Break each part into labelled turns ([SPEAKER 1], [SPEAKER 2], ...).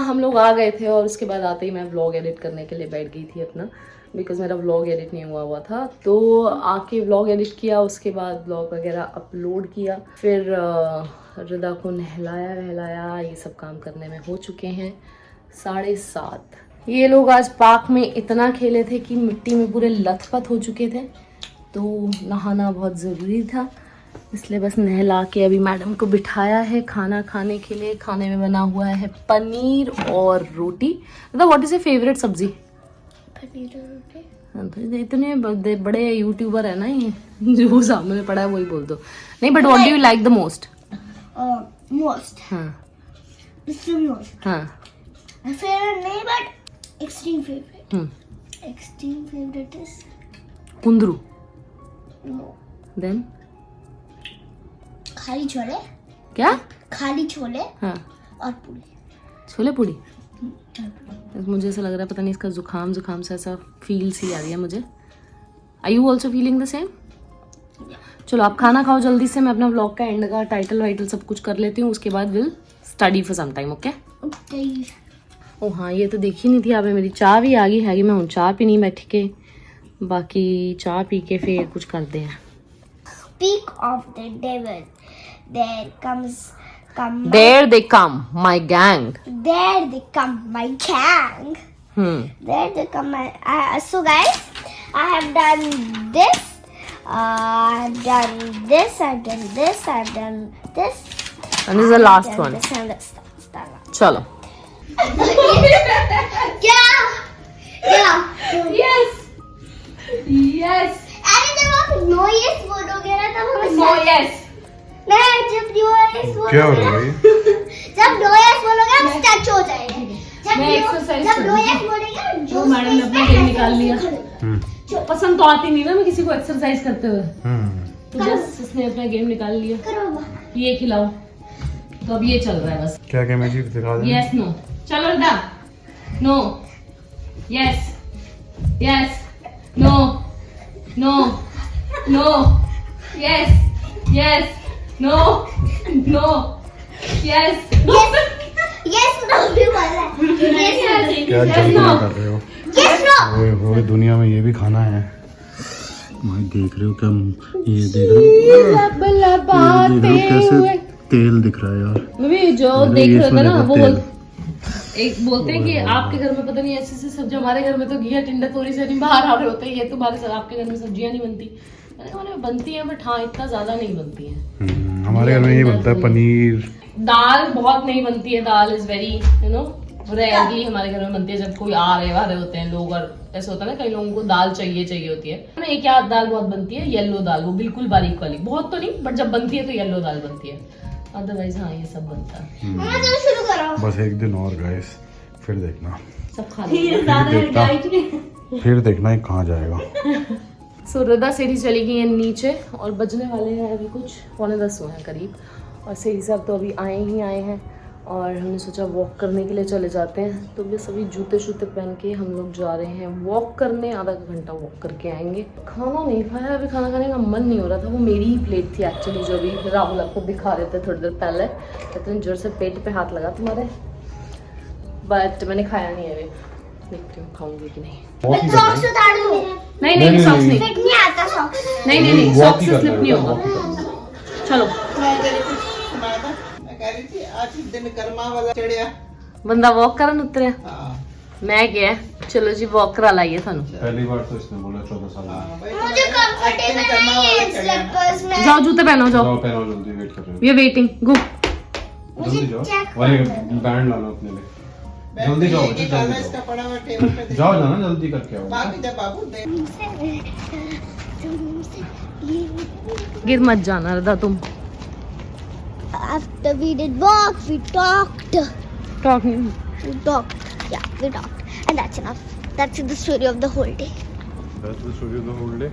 [SPEAKER 1] हम लोग आ गए थे और उसके बाद आते ही मैं व्लॉग एडिट करने के लिए बैठ गई थी अपना, बिकॉज मेरा व्लॉग एडिट नहीं हुआ था। तो आके व्लॉग एडिट किया, उसके बाद व्लॉग वगैरह अपलोड किया, फिर रिदा को नहलाया, ये सब काम करने में हो चुके हैं 7:30। ये लोग आज पार्क में इतना खेले थे कि मिट्टी में पूरे लथपथ हो चुके थे, तो नहाना बहुत ज़रूरी था, इसलिए बस नहला के अभी मैडम को बिठाया है खाना खाने के लिए। खाने में बना हुआ है पनीर और रोटी। व्हाट इज योर फेवरेट सब्जी?
[SPEAKER 2] पनीर और रोटी।
[SPEAKER 1] हाँ, तो इतने बड़े यूट्यूबर है ना ये, जो सामने पड़ा है वही बोल दो। नहीं, but what do you like the most?
[SPEAKER 2] Most,
[SPEAKER 1] हाँ
[SPEAKER 2] मोस्ट,
[SPEAKER 1] हाँ,
[SPEAKER 2] फेवरेट नहीं but extreme favourite. Extreme favourite is
[SPEAKER 1] कुंदरू।
[SPEAKER 2] नो,
[SPEAKER 1] देन
[SPEAKER 2] खाली छोले।
[SPEAKER 1] क्या?
[SPEAKER 2] खाली छोले
[SPEAKER 1] हाँ,
[SPEAKER 2] और पूरी।
[SPEAKER 1] छोले पूड़ी। मुझे ऐसा लग रहा है पता नहीं इसका जुकाम से ऐसा फील सी आ रही है मुझे। Are you also feeling the same? चलो आप खाना खाओ जल्दी से, मैं अपना व्लॉग का एंड का टाइटल वाइटल सब कुछ कर लेती हूँ, उसके बाद will study for some time. Okay? ओ हाँ, ये तो देखी नहीं थी आपने, मेरी चाय भी आ गई है। मैं हूँ चाय पीनी बैठ के, बाकी चाय पी के फिर कुछ करते हैं।
[SPEAKER 2] Speak of the devil, there come
[SPEAKER 1] There they come, my gang.
[SPEAKER 2] there they come my gang. There they come my so guys, I have done this, I've done this, I've done this, I've done this,
[SPEAKER 1] And this is the last
[SPEAKER 2] done
[SPEAKER 1] one.
[SPEAKER 2] this and this.
[SPEAKER 1] चलो।
[SPEAKER 2] क्या क्या
[SPEAKER 1] Yes. Yes.
[SPEAKER 2] अरे जब आप no yes बोलोगे ना तब हमें
[SPEAKER 1] No yes.
[SPEAKER 2] नहीं, जब नो यस
[SPEAKER 3] क्या हो
[SPEAKER 2] बोलोगे
[SPEAKER 3] रहा
[SPEAKER 2] ना,
[SPEAKER 3] है?
[SPEAKER 2] जब नो यस बोलोगे हम स्टैचू हो जाएंगे।
[SPEAKER 1] मैं exercise
[SPEAKER 2] जब नो
[SPEAKER 1] करूंगी।
[SPEAKER 2] यस बोलेंगे ना,
[SPEAKER 1] जो मैडम ने अपना गेम निकाल लिया।
[SPEAKER 3] हम्म,
[SPEAKER 1] पसंद तो आती नहीं ना मैं किसी को एक्सरसाइज करते हुए,
[SPEAKER 3] हम्म।
[SPEAKER 1] तो बस इसने अपना गेम निकाल लिया।
[SPEAKER 2] करो बा।
[SPEAKER 1] ये खिलाओ, तो अब ये चल रहा है बस।
[SPEAKER 3] क्या क्या मैं चीज दिखा दें?
[SPEAKER 1] यस नो, चलो Rida. No, yes, yes, no, no, no, yes, yes, no, no, yes,
[SPEAKER 2] yes no भी बोला है। यस
[SPEAKER 3] क्या जल्दी कर रहे हो?
[SPEAKER 2] नो।
[SPEAKER 3] ओए होए, दुनिया में ये भी खाना है। मैं देख रहे हो क्या? ये देख रहे हो कैसे तेल दिख रहा है यार।
[SPEAKER 1] भी जो
[SPEAKER 3] अरे
[SPEAKER 1] देख
[SPEAKER 3] ये
[SPEAKER 1] रहे थे
[SPEAKER 3] इसमें
[SPEAKER 1] ना
[SPEAKER 3] देखो
[SPEAKER 1] वो
[SPEAKER 3] तेल।
[SPEAKER 1] एक बोलते हैं कि आपके घर में पता नहीं ऐसी ऐसी सब्जी, हमारे घर में तो घी टिंडा थोड़ी से नहीं बाहर आ रहे होते हैं, ये तुम्हारे साथ आपके घर में सब्जियां नहीं बनती। मैंने कहा हमारे बनती है बट हाँ इतना ज्यादा नहीं बनती है।
[SPEAKER 3] हमारे घर में ये बनता है पनीर।
[SPEAKER 1] दाल बहुत नहीं बनती है, dal is very you know rarely हमारे घर में बनती है, जब कोई आ रहे होते हैं लोग, और ऐसा होता है ना कई लोगों को दाल चाहिए होती है। एक याद दाल बहुत बनती है, येलो दाल, वो बिल्कुल बारीक वाली, बहुत तो नहीं बट जब बनती है तो येलो दाल बनती है, अदरवाइज हाँ ये सब बनता है।
[SPEAKER 2] मम्मा चलो शुरू करो।
[SPEAKER 3] बस एक दिन और गाइस, फिर देखना,
[SPEAKER 1] सब खा
[SPEAKER 3] फिर देखना ये कहाँ जाएगा।
[SPEAKER 1] सो रिदा सीढ़ी चली गई है नीचे और बजने वाले हैं अभी कुछ 9:45 हुए हैं करीब, और सीढ़ी साहब तो अभी आए हैं और हमने सोचा वॉक करने के लिए चले जाते हैं, तो बस अभी जूते शूते पहन के हम लोग जा रहे हैं वॉक करने। आधा घंटा वॉक करके आएंगे। खाना नहीं खाया अभी, खाना खाने का मन नहीं हो रहा था। वो मेरी ही प्लेट थी एक्चुअली, जो अभी राहुल आपको दिखा रहे थे थोड़ी देर पहले, इतने जोर से पेट पे हाथ लगा तुम्हारे, बट मैंने खाया नहीं है अभी, देखती हूँ खाऊंगी कि नहीं।
[SPEAKER 2] सॉक्स उतार दो मेरे।
[SPEAKER 1] नहीं सॉक्स नहीं,
[SPEAKER 2] फिट नहीं आता सॉक्स।
[SPEAKER 1] नहीं सॉक्स से स्लिप नहीं होगा। चलो बंदा वॉक करन उतरिया, मैं क्या चलो जी वॉक करा लाइए थानू।
[SPEAKER 3] पहली बार तो इसने बोला 14 साल
[SPEAKER 2] मुझे कंफर्टेबल नहीं है स्लीपर्स में।
[SPEAKER 1] जाओ जूते पहनो, जाओ,
[SPEAKER 3] पहनो जल्दी, वेट कर रहे हो।
[SPEAKER 1] वी आर वेटिंग, गो
[SPEAKER 3] जल्दी जाओ, वाले बैंड ला लो अपने लिए, जल्दी जाओ बच्चे, जल्दी जाओ, जाना जल्दी करके आओ।
[SPEAKER 1] गिर मत जाना रदा तुम।
[SPEAKER 2] After we did walk, we talked.
[SPEAKER 1] Talking
[SPEAKER 2] We talked. Yeah, we talked. And that's enough. That's the story of the whole day.
[SPEAKER 3] That's the story of the whole day.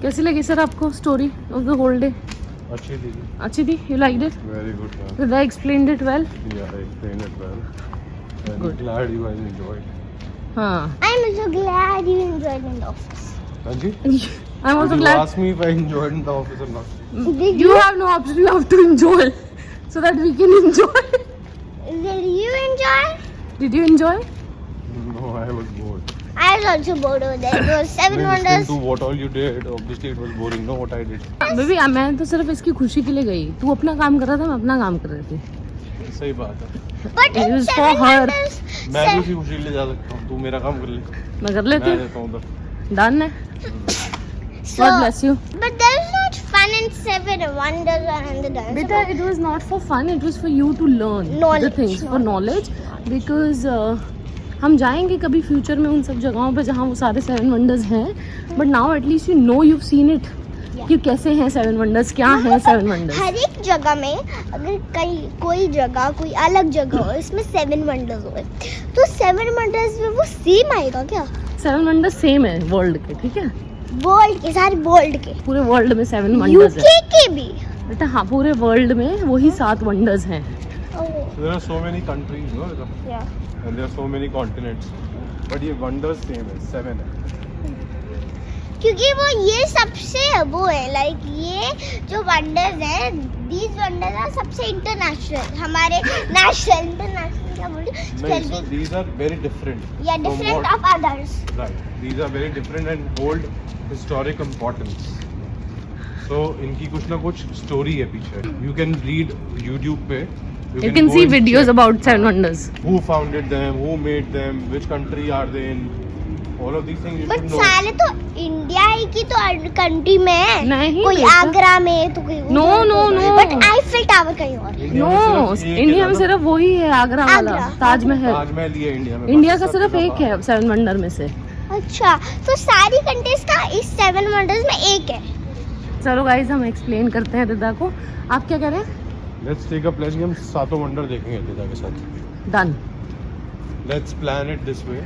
[SPEAKER 1] कैसी लगी सर आपको story of the whole day?
[SPEAKER 3] अच्छी थी,
[SPEAKER 1] अच्छी थी, you liked it?
[SPEAKER 3] very good man.
[SPEAKER 1] Rida explained it well.
[SPEAKER 3] Yeah, I explained it well. And
[SPEAKER 1] Good.
[SPEAKER 3] glad you guys enjoyed.
[SPEAKER 1] हाँ,
[SPEAKER 2] I'm also glad you enjoyed in the office.
[SPEAKER 3] Anji?
[SPEAKER 1] I'm also
[SPEAKER 3] Did you
[SPEAKER 1] glad
[SPEAKER 3] ask me if I enjoyed in the office or not?
[SPEAKER 2] Did
[SPEAKER 1] you have no option, you have to enjoy so that we can enjoy.
[SPEAKER 2] Will you enjoy?
[SPEAKER 1] Did you enjoy?
[SPEAKER 3] No, I was bored.
[SPEAKER 2] I was also bored over there. It was seven wonders.
[SPEAKER 3] To what all you did, obviously it was boring. No, what I did.
[SPEAKER 1] Baby मैं तो सिर्फ इसकी खुशी के लिए गई. तू अपना काम कर रहा था, मैं अपना काम कर रही थी.
[SPEAKER 3] सही बात है.
[SPEAKER 2] But
[SPEAKER 1] It
[SPEAKER 2] in
[SPEAKER 1] was for
[SPEAKER 2] seven
[SPEAKER 1] her.
[SPEAKER 2] wonders,
[SPEAKER 3] मैं भी उसी खुशी ले जा सकता हूँ. तू मेरा काम कर ले.
[SPEAKER 1] मैं कर लेती
[SPEAKER 3] मैं
[SPEAKER 1] हूँ.
[SPEAKER 3] देता हूँ उधर.
[SPEAKER 1] डन है.
[SPEAKER 2] so,
[SPEAKER 1] God bless you.
[SPEAKER 2] But there's not fun in seven wonders and the dance.
[SPEAKER 1] Beta, it was not for fun. It was for you to learn
[SPEAKER 2] Knowledge.
[SPEAKER 1] the things, for knowledge. Because हम जाएंगे कभी future में उन सब जगहों पे जहाँ वो सारे सेवन वंडर्स हैं. But now at least you know you seen it कि कैसे हैं सेवन वंडर्स, क्या हैं सेवन वंडर्स.
[SPEAKER 2] हर एक जगह में अगर कोई जगह कोई अलग जगह हो इसमें सेवन वंडर्स हो तो सेवन वंडर्स में वो सेम आएगा क्या?
[SPEAKER 1] सेवन वंडर्स सेम है वर्ल्ड के. ठीक है,
[SPEAKER 2] वर्ल्ड के सारे वर्ल्ड के
[SPEAKER 1] पूरे वर्ल्ड में सेवन वंडर्स हैं.
[SPEAKER 2] यूके के भी.
[SPEAKER 1] बेटा हाँ, पूरे वर्ल्ड में वही 7 वंडर्स हैं.
[SPEAKER 3] So there are so many countries, no? And there are so many continents. But ये wonders same है, 7 है.
[SPEAKER 2] क्योंकि वो ये सबसे वो है लाइक ये जो वंडर्स हैं दीज वंडर्स आर सबसे इंटरनेशनल. हमारे नेशनल इंटरनेशनल क्या बोलूं?
[SPEAKER 3] नहीं, so these are very different.
[SPEAKER 2] या
[SPEAKER 3] from
[SPEAKER 2] different
[SPEAKER 3] what-
[SPEAKER 2] of others.
[SPEAKER 3] Right. These are very different and hold historic importance. So इनकी कुछ ना कुछ story है पीछे. You can read YouTube पे.
[SPEAKER 1] You can
[SPEAKER 3] go
[SPEAKER 1] see
[SPEAKER 3] and
[SPEAKER 1] videos
[SPEAKER 3] check
[SPEAKER 1] about seven wonders.
[SPEAKER 3] who founded them, who made them, which country are they in. All of these things you
[SPEAKER 2] but
[SPEAKER 3] should know.
[SPEAKER 2] सारे तो India ही की तो country में है.
[SPEAKER 1] नहीं
[SPEAKER 2] कोई
[SPEAKER 1] बेटा.
[SPEAKER 2] आगरा में तो कोई
[SPEAKER 1] No, no, no.
[SPEAKER 2] But Eiffel tower कहीं और.
[SPEAKER 3] इंडिया
[SPEAKER 1] नो,
[SPEAKER 3] में सिर्फ एक
[SPEAKER 1] इंडिया
[SPEAKER 3] है
[SPEAKER 1] में
[SPEAKER 3] ना?
[SPEAKER 1] सिर्फ वही है आगरा वाला
[SPEAKER 2] आगरा.
[SPEAKER 1] ताजमहल.
[SPEAKER 3] ताजमहल ही है इंडिया में.
[SPEAKER 1] इंडिया का
[SPEAKER 3] बाकी सब
[SPEAKER 1] सिर्फ
[SPEAKER 3] जगह
[SPEAKER 1] एक है सेवन वंडर में से.
[SPEAKER 2] अच्छा तो सारी कंट्रीज का इस सेवन वंडर्स में एक है.
[SPEAKER 1] चलो गाइस हम एक्सप्लेन करते हैं रिदा को. आप क्या कह रहे हैं?
[SPEAKER 3] लेट्स टेक अ प्लान कि हम सातों वंडर देखेंगे लिदा के साथ.
[SPEAKER 1] Done.
[SPEAKER 3] Let's plan it this way.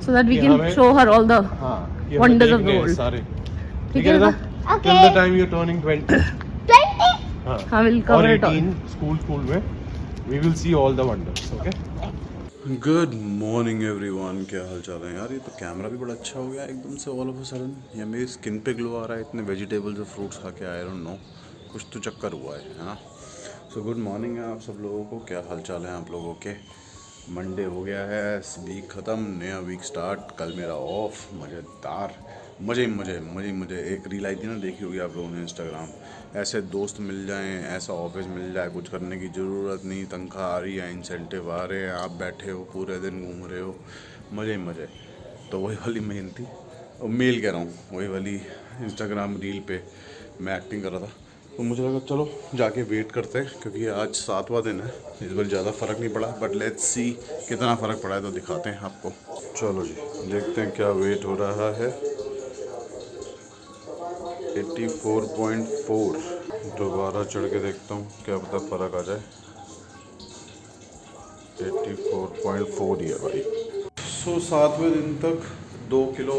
[SPEAKER 1] So that we
[SPEAKER 3] कि
[SPEAKER 1] कैन
[SPEAKER 3] हमें-
[SPEAKER 1] शो हर ऑल द
[SPEAKER 3] हाँ, कि
[SPEAKER 1] Wonders
[SPEAKER 3] हमें
[SPEAKER 1] of the
[SPEAKER 3] देखने हैं
[SPEAKER 1] world.
[SPEAKER 3] सारे.
[SPEAKER 1] ठीक है
[SPEAKER 3] रिदा?
[SPEAKER 2] Okay.
[SPEAKER 3] Till the time you're turning 20.
[SPEAKER 2] 20.
[SPEAKER 3] हाँ.
[SPEAKER 1] हाँ, we'll
[SPEAKER 3] और
[SPEAKER 1] cover it all.
[SPEAKER 3] 18 स्कूल में we will see all the wonders. Okay? Good morning everyone. क्या हाल चाल है यार? ये तो कैमरा भी बड़ा अच्छा हो गया एकदम से ऑल ऑफ अ सडन. या मेरी स्किन पे ग्लो आ रहा है इतने वेजिटेबल्स और फ्रूट्स खा के. आई डोंट नो, कुछ तो चक्कर हुआ है ना. सो गुड मॉर्निंग है आप सब लोगों को. क्या हाल चाल है आप लोगों के? मंडे हो गया है, वीक ख़त्म, नया वीक स्टार्ट. कल मेरा ऑफ. मज़ेदार, मज़े ही मज़े. एक रील आई थी ना, देखी होगी आप लोगों ने इंस्टाग्राम. ऐसे दोस्त मिल जाएं, ऐसा ऑफिस मिल जाए, कुछ करने की ज़रूरत नहीं, तनख्वाह आ रही है, इंसेंटिव आ रहे हैं, आप बैठे हो पूरे दिन घूम रहे हो, मज़े ही मज़े. तो वही वाली मेल थी, और मेल कह रहा हूँ, वही वाली इंस्टाग्राम रील पे मैं एक्टिंग कर रहा था. तो मुझे लगा चलो जाके वेट करते हैं, क्योंकि आज 7वां दिन है. इस बार ज़्यादा फ़र्क नहीं पड़ा, बट लेट्स सी कितना फ़र्क पड़ा है तो दिखाते हैं आपको. चलो जी देखते हैं क्या वेट हो रहा है. 84.4. दोबारा चढ़ के देखता हूँ, क्या पता फ़र्क आ जाए. 84.4 ही है भाई. सो 7वें दिन तक 2 किलो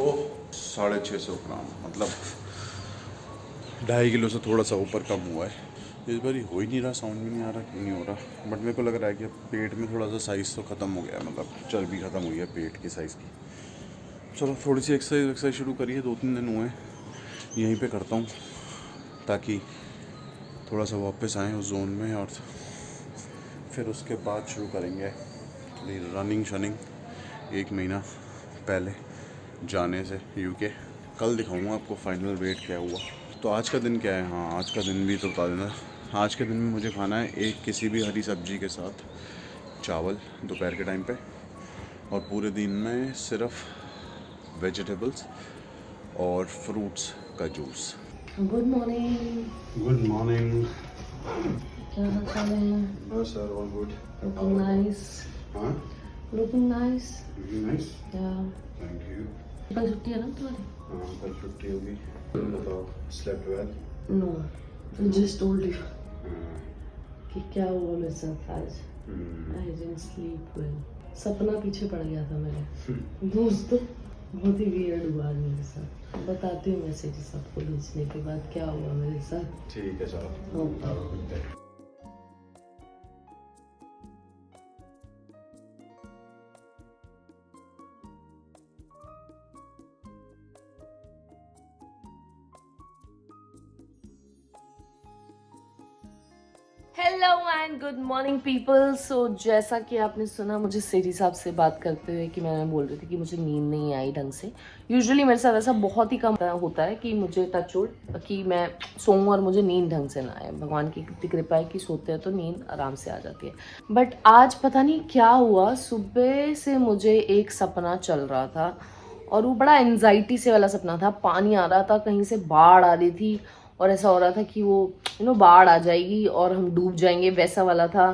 [SPEAKER 3] 650 ग्राम, मतलब 2.5 किलो से थोड़ा सा ऊपर कम हुआ है. इस बार हो ही नहीं रहा, समझ में नहीं आ रहा क्यों नहीं हो रहा. बट मेरे को लग रहा है कि अब पेट में थोड़ा सा साइज़ तो ख़त्म हो गया है, मतलब चर्बी ख़त्म हुई है पेट की साइज़ की. चलो थोड़ी सी एक्सरसाइज शुरू करिए. 2-3 दिन हुए यहीं पे करता हूँ, ताकि थोड़ा सा वापस आएँ उस जोन में, और फिर उसके बाद शुरू करेंगे रनिंग शनिंग. 1 महीना पहले जाने से यूके. कल दिखाऊंगा आपको फाइनल वेट क्या हुआ. तो आज का दिन क्या है? हाँ, आज का दिन भी तो बता देना. आज के दिन में मुझे खाना है एक किसी भी हरी सब्जी के साथ चावल दोपहर के टाइम पे, और पूरे दिन में सिर्फ वेजिटेबल्स और फ्रूट्स का juice.
[SPEAKER 1] Good morning.
[SPEAKER 3] Good morning.
[SPEAKER 1] क्या हाल चाल है?
[SPEAKER 3] बस sir, all good.
[SPEAKER 1] Looking nice.
[SPEAKER 3] हाँ,
[SPEAKER 1] लुकिंग नाइस.
[SPEAKER 3] नाइस.
[SPEAKER 1] या
[SPEAKER 3] थैंक यू.
[SPEAKER 1] कल छुट्टी है ना तुम्हारी?
[SPEAKER 3] हाँ, कल छुट्टी होगी. तुम बताओ, slept well?
[SPEAKER 1] No, I just told you कि क्या हुआ मेरे साथ आज. I didn't sleep well. सपना पीछे पड़ गया था मेरे दोस्तों. बहुत ही वियर्ड हुआ आज मेरे साथ. बताती हूँ मैसेजेस आपको भेजने के बाद क्या हुआ मेरे साथ.
[SPEAKER 3] ठीक है sir.
[SPEAKER 1] Okay. Hello and good morning people. So जैसा कि आपने सुना मुझे सेठी साहब से बात करते हुए कि मैं बोल रही थी कि मुझे नींद नहीं आई ढंग से। यूजुअली मेरे साथ ऐसा बहुत ही कम होता है कि मुझे टचवुड कि मैं सोऊं और मुझे नींद ढंग से ना आए। भगवान की कितनी कृपा है कि सोते हैं तो नींद आराम से आ जाती है। बट आज पता नहीं क्या हुआ, सुबह से मुझे एक सपना चल रहा था और वो बड़ा एंजाइटी से वाला सपना था। पानी आ रहा था, कहीं से बाढ़ आ रही थी और ऐसा हो रहा था कि वो बाढ़ आ जाएगी और हम डूब जाएंगे, वैसा वाला था।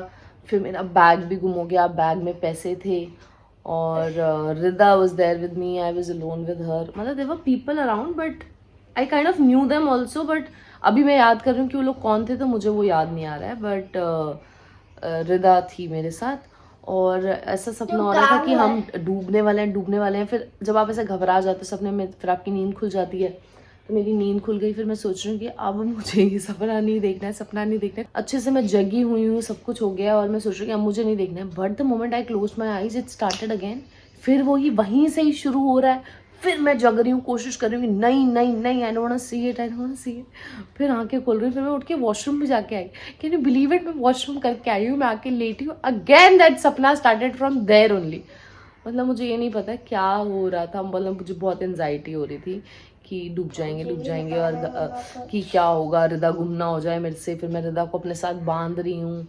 [SPEAKER 1] फिर मेरा बैग भी गुम हो गया, बैग में पैसे थे और Rida was there with me, I was alone with her. मतलब there were people around but I kind of knew them also. But अभी मैं याद कर रही हूँ कि वो लोग कौन थे तो मुझे वो याद नहीं आ रहा है। बट रिदा थी मेरे साथ और ऐसा सपना हो रहा था कि हम डूबने वाले हैं। फिर जब आप ऐसे घबरा जाते हो सपने में, फिर आपकी नींद खुल जाती है। तो मेरी नींद खुल गई। फिर मैं सोच रही हूँ कि अब मुझे ये सपना नहीं देखना है। अच्छे से मैं जगी हुई हूँ, सब कुछ हो गया और मैं सोच रही हूँ कि अब मुझे नहीं देखना है। But the moment I close my eyes it started again. फिर वहीं से ही शुरू हो रहा है। फिर मैं जग रही हूँ, कोशिश कर रही हूँ कि नहीं I don't want to see it. फिर आंखें खोल रही हूँ। फिर मैं उठ के वॉशरूम भी जाके आई। कैन यू बिलीव इट, मैं वॉशरूम करके आई हूँ, मैं आके लेटी हूँ। अगेन दैट सपना स्टार्टेड फ्रॉम देयर ओनली। मतलब मुझे ये नहीं पता क्या हो रहा था। मतलब मुझे बहुत एंजाइटी हो रही थी कि डूब जाएंगे और कि क्या होगा, रिदा गुम ना हो जाए मेरे से। फिर मैं रिदा को अपने साथ बांध रही हूँ,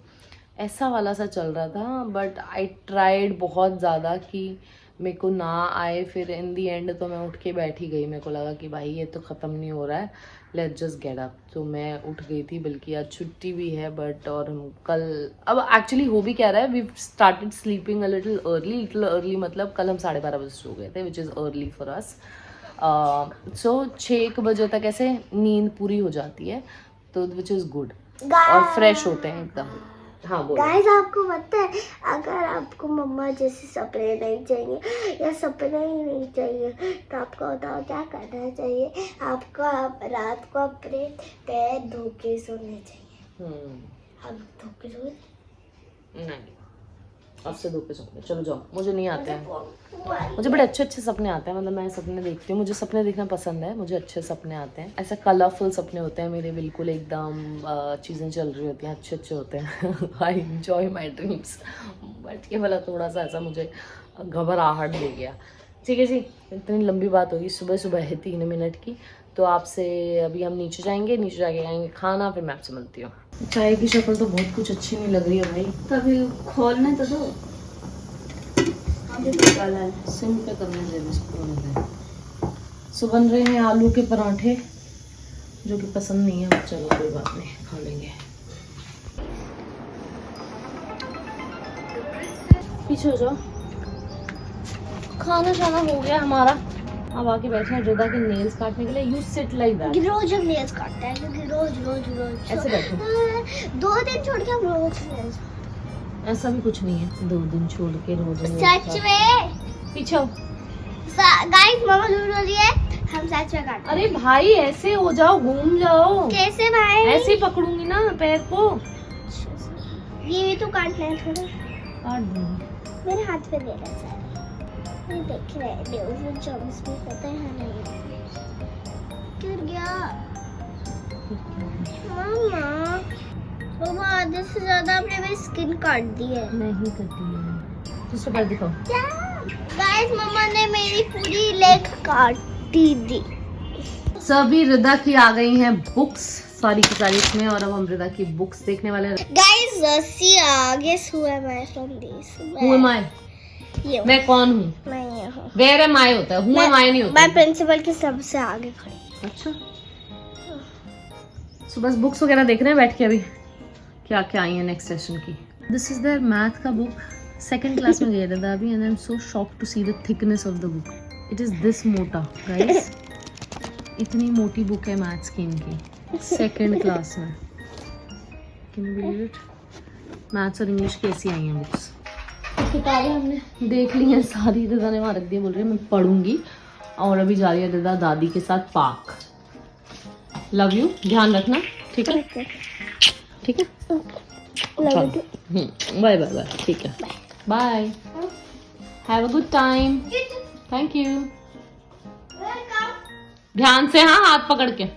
[SPEAKER 1] ऐसा वाला सा चल रहा था। बट आई ट्राइड बहुत ज़्यादा कि मेरे को ना आए। फिर इन दी एंड तो मैं उठ के बैठी गई। मेरे को लगा कि भाई ये तो ख़त्म नहीं हो रहा है, लेट्स जस्ट गेट अप। तो मैं उठ गई थी, बल्कि आज छुट्टी भी है। बट और हम कल अब एक्चुअली हो भी क्या रहा है, we started sleeping a little early. मतलब कल हम 12:30 बजे सो गए थे, which is early for us. So 6 बजे तक ऐसे नींद पूरी हो जाती है, तो विच इज़ गुड। और फ्रेश होते हैं एकदम। हाँ बोलो।
[SPEAKER 2] गाइस आपको पता है, अगर आपको मम्मा जैसे सपने नहीं चाहिए या सपने ही नहीं चाहिए तो आपको बताओ क्या करना चाहिए। आपको रात को अपने पैर धो के सोने चाहिए। आप धो के सोए?
[SPEAKER 1] नहीं, अब से धो के सोने। चलो जाओ, मुझे नहीं आते हैं। मुझे बड़े अच्छे सपने आते हैं। मतलब मैं सपने देखती हूँ, मुझे सपने देखना पसंद है। मुझे अच्छे सपने आते हैं, ऐसे कलरफुल सपने होते हैं मेरे, बिल्कुल एकदम चीज़ें चल रही होती हैं, अच्छे होते हैं। I enjoy my dreams. But ये वाला थोड़ा सा ऐसा मुझे घबराहट दे गया। ठीक है जी, इतनी लंबी बात होगी। सुबह है 3 मिनट की। तो आपसे अभी हम नीचे जाके खाएंगे खाना, फिर मैं आपसे मिलती हूँ। चाय की शक्ल तो बहुत कुछ अच्छी नहीं लग रही है भाई।
[SPEAKER 4] तभी खोलने तो दो।
[SPEAKER 1] सिम पे करने दे। सो बन रहे हैं आलू के पराठे, जो कि पसंद नहीं है। चलो कोई बात नहीं, खा लेंगे। पीछे हो जाओ। खाना शाना हो गया हमारा। अब आके बैठे हैं रिदा के नेल्स काटने के लिए। You sit like that.
[SPEAKER 2] रोज हम नेल्स काटते हैं, क्योंकि रोज
[SPEAKER 1] ऐसे बैठो।
[SPEAKER 2] 2 दिन छोड़ के हम रोज नेल्स।
[SPEAKER 1] ऐसा भी कुछ नहीं है, 2 दिन छोड़ के रोज।
[SPEAKER 2] सच में
[SPEAKER 1] पीछे हो।
[SPEAKER 2] गाइस मम्मा झूठ बोल रही है, हम सच में काटते हैं।
[SPEAKER 1] अरे भाई ऐसे हो जाओ, घूम जाओ।
[SPEAKER 2] कैसे भाई?
[SPEAKER 1] ऐसे ही पकड़ूंगी ना पैर को।
[SPEAKER 2] ये भी तो काटना है थोड़ा।
[SPEAKER 1] काट दूंगी।
[SPEAKER 2] मेरे हाथ पे दे रहा है। ये देख रहे हैं उसमें जम्स भी पता है नहीं। गिर गया मम्मा। मम्मा आधे से ज्यादा आपने मेरी स्किन काट दी है।
[SPEAKER 1] नहीं कटी है। दूसरा पैर दिखाओ।
[SPEAKER 2] गाइस मम्मा ने मेरी पूरी लेग काटी दी।
[SPEAKER 1] सभी रिदा की आ गई हैं बुक्स, सारी की सारी इसमें। और अब हम रिदा की बुक्स देखने वाले हैं।
[SPEAKER 2] Guys see guess who am I from this?
[SPEAKER 1] Who am I? मैं कौन हूँ?
[SPEAKER 2] मैं ये हूँ।
[SPEAKER 1] वेयर एम आई होता है, हु एम आई नहीं होता।
[SPEAKER 2] मैं प्रिंसिपल के सबसे आगे खड़ी।
[SPEAKER 1] अच्छा, सो बस बुक्स वगैरह देख रहे हैं बैठ के अभी क्या क्या आई है नेक्स्ट सेशन की। दिस इज देयर मैथ का बुक। 2nd क्लास में गया था अभी, and I am so shocked to see the thickness of the book. It is this मोटा गाइस। इतनी मोटी बुक है मैथ्स की इनकी, 2nd क्लास में। Can you believe it? Maths और इंग्लिश की ऐसी आई हैं बुक्स। किताबें हमने देख ली हैं सारी। रिदा ने वहाँ रख दी, बोल रही है मैं पढ़ूंगी। और अभी जा रही है रिदा दादी के साथ पार्क। लव यू, ध्यान रखना। ठीक है ठीक है, बाय बाय बाय। ठीक है, bye, have a good time. Thank you. ध्यान से, हाँ हाथ पकड़ के।